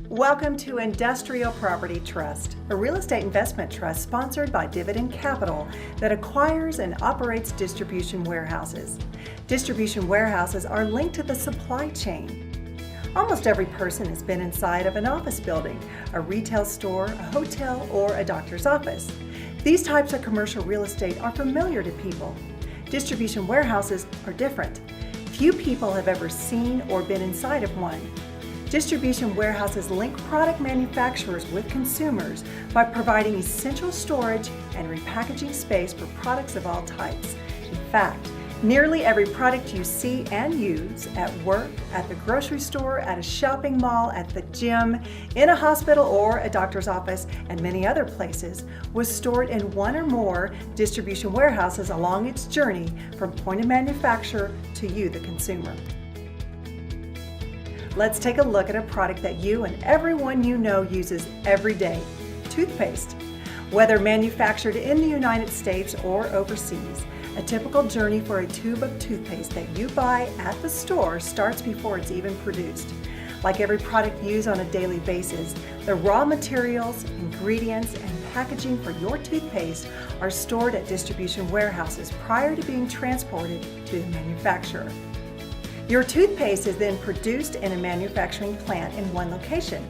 Welcome to Industrial Property Trust, a real estate investment trust sponsored by Dividend Capital that acquires and operates distribution warehouses. Distribution warehouses are linked to the supply chain. Almost every person has been inside of an office building, a retail store, a hotel, or a doctor's office. These types of commercial real estate are familiar to people. Distribution warehouses are different. Few people have ever seen or been inside of one. Distribution warehouses link product manufacturers with consumers by providing essential storage and repackaging space for products of all types. In fact, nearly every product you see and use at work, at the grocery store, at a shopping mall, at the gym, in a hospital or a doctor's office, and many other places was stored in one or more distribution warehouses along its journey from point of manufacture to you, the consumer. Let's take a look at a product that you and everyone you know uses every day: toothpaste. Whether manufactured in the United States or overseas, a typical journey for a tube of toothpaste that you buy at the store starts before it's even produced. Like every product used on a daily basis, the raw materials, ingredients, and packaging for your toothpaste are stored at distribution warehouses prior to being transported to the manufacturer. Your toothpaste is then produced in a manufacturing plant in one location.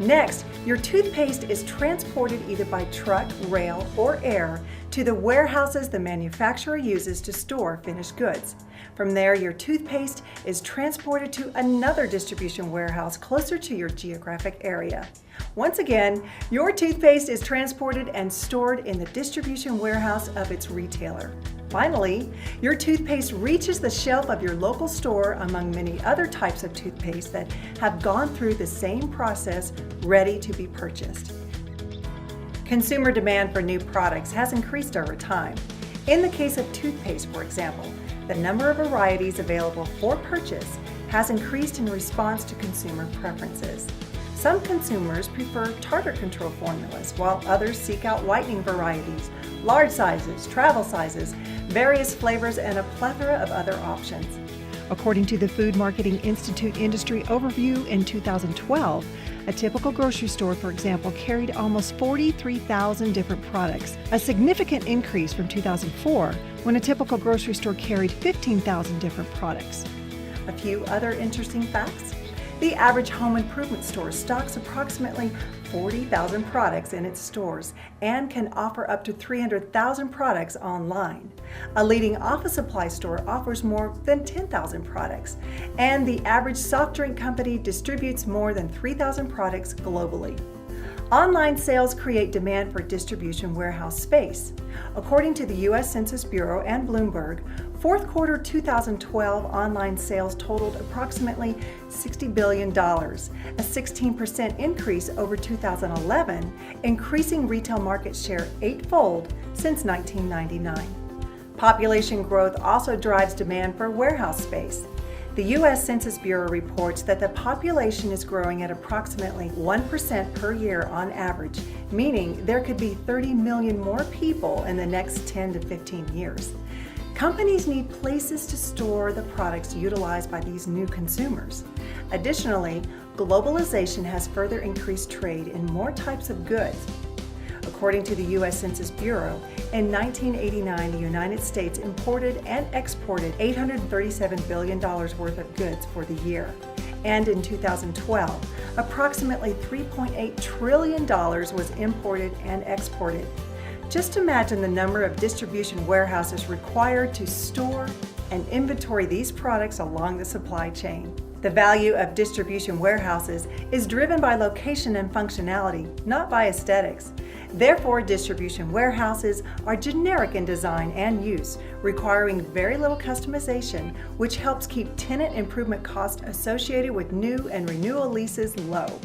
Next, your toothpaste is transported either by truck, rail, or air to the warehouses the manufacturer uses to store finished goods. From there, your toothpaste is transported to another distribution warehouse closer to your geographic area. Once again, your toothpaste is transported and stored in the distribution warehouse of its retailer. Finally, your toothpaste reaches the shelf of your local store among many other types of toothpaste that have gone through the same process, ready to be purchased. Consumer demand for new products has increased over time. In the case of toothpaste, for example, the number of varieties available for purchase has increased in response to consumer preferences. Some consumers prefer tartar control formulas, while others seek out whitening varieties, large sizes, travel sizes, various flavors, and a plethora of other options. According to the Food Marketing Institute Industry Overview in 2012, a typical grocery store, for example, carried almost 43,000 different products, a significant increase from 2004, when a typical grocery store carried 15,000 different products. A few other interesting facts. The average home improvement store stocks approximately 40,000 products in its stores and can offer up to 300,000 products online. A leading office supply store offers more than 10,000 products, and the average soft drink company distributes more than 3,000 products globally. Online sales create demand for distribution warehouse space. According to the U.S. Census Bureau and Bloomberg, fourth quarter 2012 online sales totaled approximately $60 billion, a 16% increase over 2011, increasing retail market share eightfold since 1999. Population growth also drives demand for warehouse space. The U.S. Census Bureau reports that the population is growing at approximately 1% per year on average, meaning there could be 30 million more people in the next 10 to 15 years. Companies need places to store the products utilized by these new consumers. Additionally, globalization has further increased trade in more types of goods. According to the U.S. Census Bureau, in 1989, the United States imported and exported $837 billion worth of goods for the year. And in 2012, approximately $3.8 trillion was imported and exported. Just imagine the number of distribution warehouses required to store and inventory these products along the supply chain. The value of distribution warehouses is driven by location and functionality, not by aesthetics. Therefore, distribution warehouses are generic in design and use, requiring very little customization, which helps keep tenant improvement costs associated with new and renewal leases low.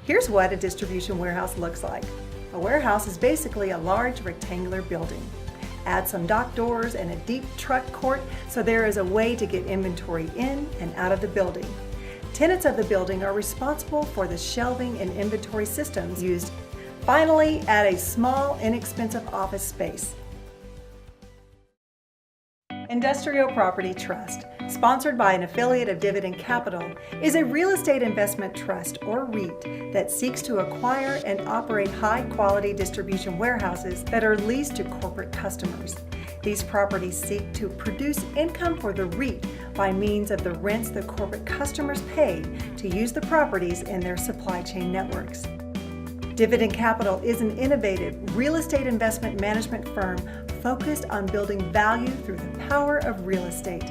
Here's what a distribution warehouse looks like. A warehouse is basically a large rectangular building. Add some dock doors and a deep truck court so there is a way to get inventory in and out of the building. Tenants of the building are responsible for the shelving and inventory systems used. Finally, add a small, inexpensive office space. Industrial Property Trust, sponsored by an affiliate of Dividend Capital, is a real estate investment trust or REIT that seeks to acquire and operate high-quality distribution warehouses that are leased to corporate customers. These properties seek to produce income for the REIT by means of the rents the corporate customers pay to use the properties in their supply chain networks. Dividend Capital is an innovative real estate investment management firm focused on building value through the power of real estate.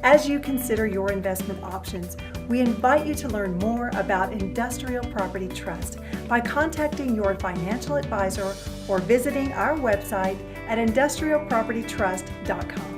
As you consider your investment options, we invite you to learn more about Industrial Property Trust by contacting your financial advisor or visiting our website at industrialpropertytrust.com.